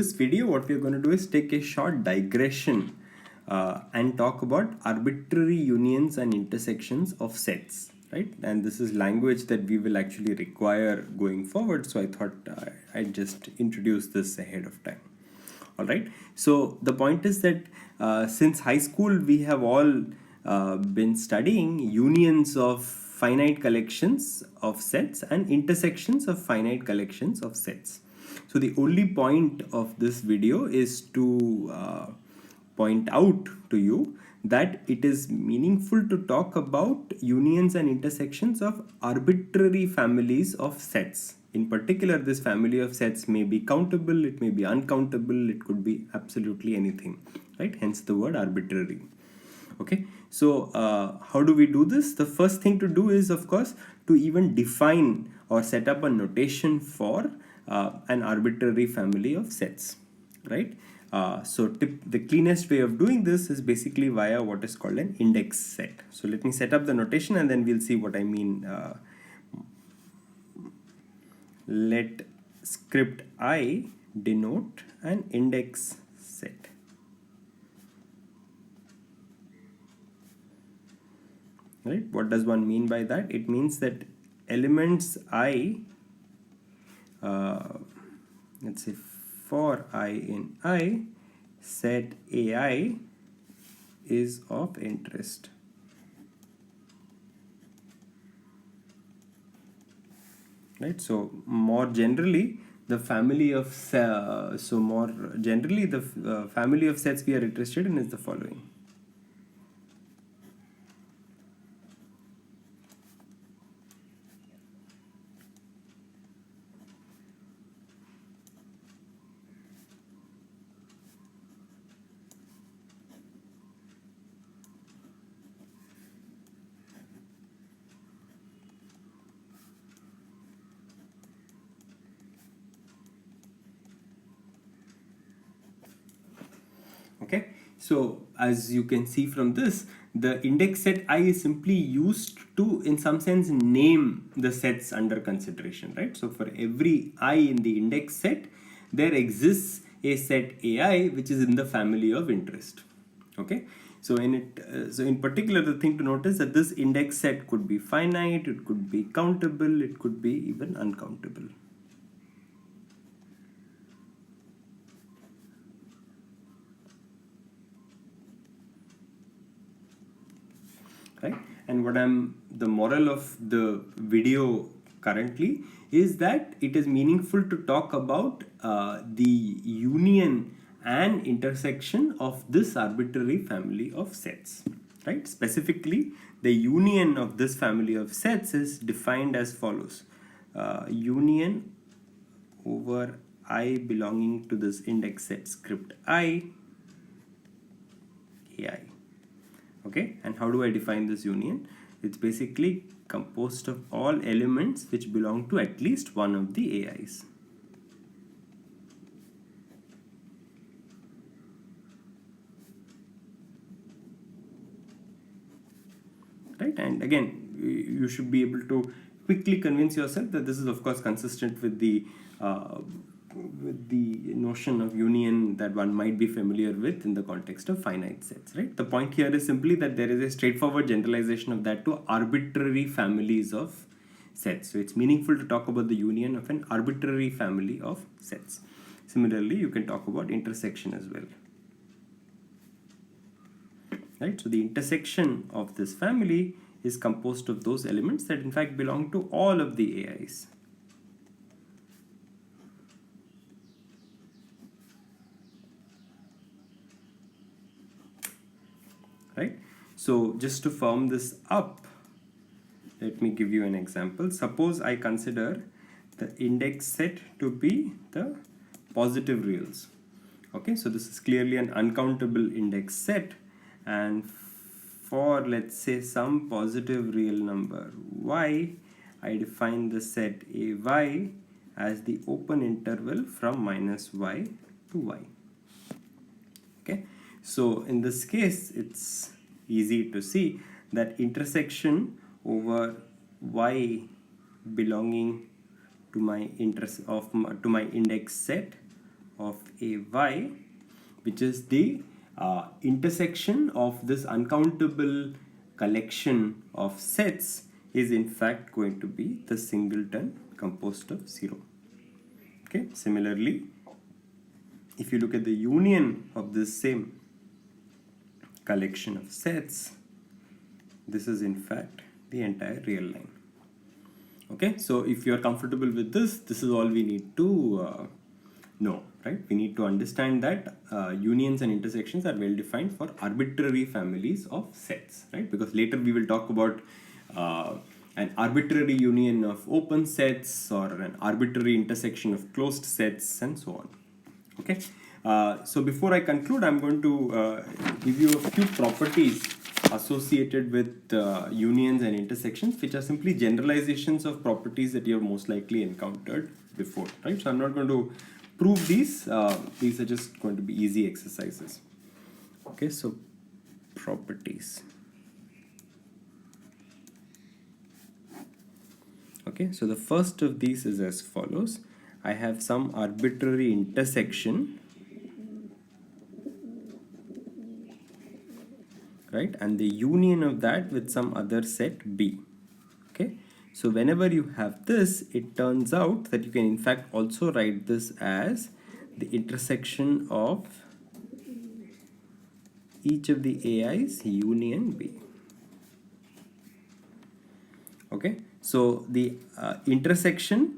This video, what we're going to do is take a short digression and talk about arbitrary unions and intersections of sets, right? And this is language that we will actually require going forward, so I thought I'd just introduce this ahead of time. All right, so the point is that since high school we have all been studying unions of finite collections of sets and intersections of finite collections of sets. So the only point of this video is to point out to you that it is meaningful to talk about unions and intersections of arbitrary families of sets. In particular, this family of sets may be countable, it may be uncountable, it could be absolutely anything, right? Hence the word arbitrary. Okay, so how do we do this? The first thing to do is, of course, to even define or set up a notation for an arbitrary family of sets, right? The cleanest way of doing this is basically via what is called an index set. So let me set up the notation and then we'll see what I mean. Let script I denote an index set. Right? What does one mean by that? It means that elements I, let's say for I in I, set AI is of interest. Right? So more generally, the family of family of sets we are interested in is the following. Okay, so as you can see from this, the index set I is simply used to, in some sense, name the sets under consideration, right? So for every I in the index set, there exists a set AI which is in the family of interest. Okay, so in particular, the thing to notice that this index set could be finite, it could be countable, it could be even uncountable. Right? And the moral of the video currently is that it is meaningful to talk about the union and intersection of this arbitrary family of sets, right? Specifically, the union of this family of sets is defined as follows. Union over I belonging to this index set script I, AI. Okay, and how do I define this union? It's basically composed of all elements which belong to at least one of the AIs. Right, and again, you should be able to quickly convince yourself that this is of course consistent with the notion of union that one might be familiar with in the context of finite sets, right? The point here is simply that there is a straightforward generalization of that to arbitrary families of sets. So it's meaningful to talk about the union of an arbitrary family of sets. Similarly, you can talk about intersection as well. Right? So the intersection of this family is composed of those elements that in fact belong to all of the AIs. Right? So just to firm this up, let me give you an example. Suppose I consider the index set to be the positive reals. Okay, so this is clearly an uncountable index set, and for, let's say, some positive real number y, I define the set AY as the open interval from -y to y. Okay, so in this case, it's easy to see that intersection over y belonging to my index set of AY, which is the intersection of this uncountable collection of sets, is in fact going to be the singleton composed of 0. Okay, similarly, if you look at the union of this same collection of sets, this is in fact the entire real line. Okay, so if you are comfortable with this, this is all we need to know, right? We need to understand that unions and intersections are well defined for arbitrary families of sets, right? Because later we will talk about an arbitrary union of open sets or an arbitrary intersection of closed sets and so on. Okay, so before I conclude, I'm going to give you a few properties associated with unions and intersections, which are simply generalizations of properties that you have most likely encountered before, right? So I'm not going to prove these. These are just going to be easy exercises. Okay, so properties. Okay, so the first of these is as follows. I have some arbitrary intersection, right, and the union of that with some other set B. Okay, so whenever you have this, it turns out that you can in fact also write this as the intersection of each of the AI's union B. Okay, so the intersection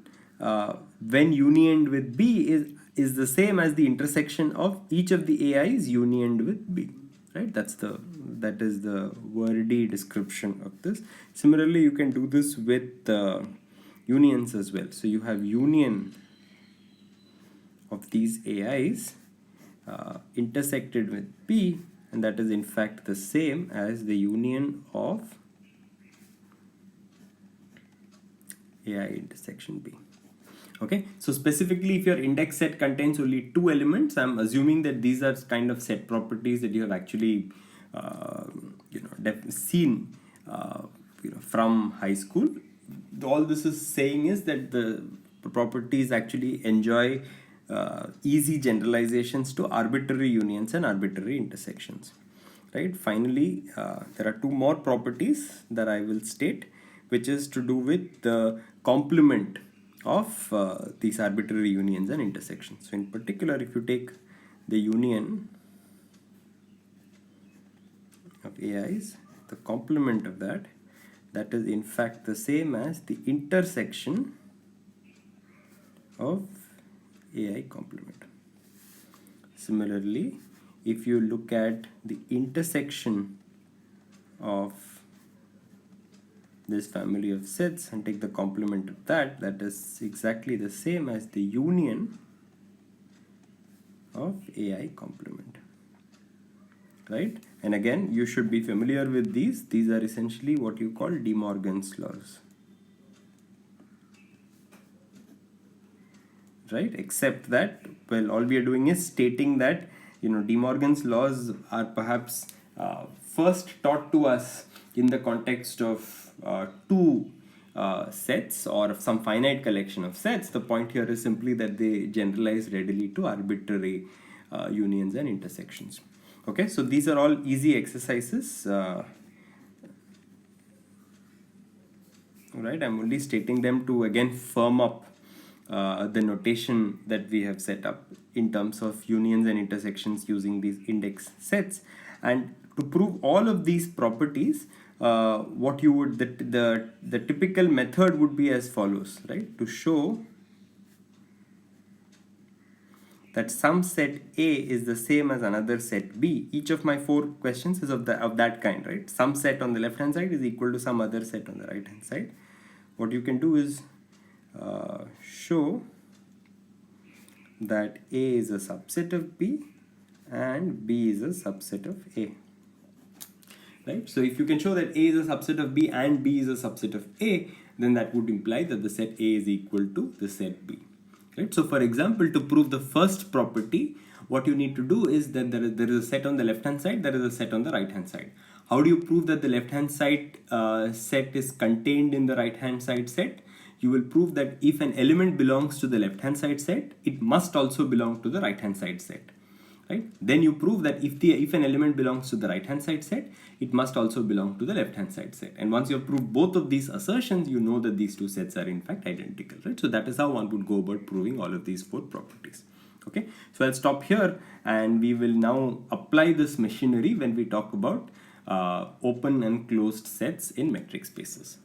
when unioned with B is the same as the intersection of each of the AI's unioned with B, right? That is the wordy description of this. Similarly, you can do this with unions as well. So you have union of these AI's intersected with B, and that is in fact the same as the union of AI intersection B. Okay, so specifically if your index set contains only 2 elements, I'm assuming that these are kind of set properties that you have actually seen from high school. All this is saying is that the properties actually enjoy easy generalizations to arbitrary unions and arbitrary intersections, right? Finally, there are 2 more properties that I will state, which is to do with the complement of these arbitrary unions and intersections. So in particular, if you take the union of AI's, the complement of that is in fact the same as the intersection of AI complement. Similarly, if you look at the intersection of this family of sets and take the complement of that is exactly the same as the union of AI complement, right? And again, you should be familiar with these. These are essentially what you call De Morgan's laws, right? Except that, well, all we are doing is stating that De Morgan's laws are perhaps first taught to us in the context of 2 sets or some finite collection of sets. The point here is simply that they generalize readily to arbitrary unions and intersections. Okay, so these are all easy exercises. Right, I'm only stating them to again firm up the notation that we have set up in terms of unions and intersections using these index sets. And to prove all of these properties, what you would the typical method would be as follows, right? To show that some set A is the same as another set B. Each of my 4 questions is of that kind, right? Some set on the left hand side is equal to some other set on the right hand side. What you can do is show that A is a subset of B and B is a subset of A. Right? So if you can show that A is a subset of B and B is a subset of A, then that would imply that the set A is equal to the set B. Right? So for example, to prove the first property, what you need to do is that there is a set on the left hand side, there is a set on the right hand side. How do you prove that the left hand side set is contained in the right hand side set? you will prove that if an element belongs to the left hand side set, it must also belong to the right hand side set. Right? Then you prove that if an element belongs to the right hand side set, it must also belong to the left hand side set. And once you have proved both of these assertions, you know that these two sets are in fact identical. Right? So that is how one would go about proving all of these four properties. Okay, so I'll stop here and we will now apply this machinery when we talk about open and closed sets in metric spaces.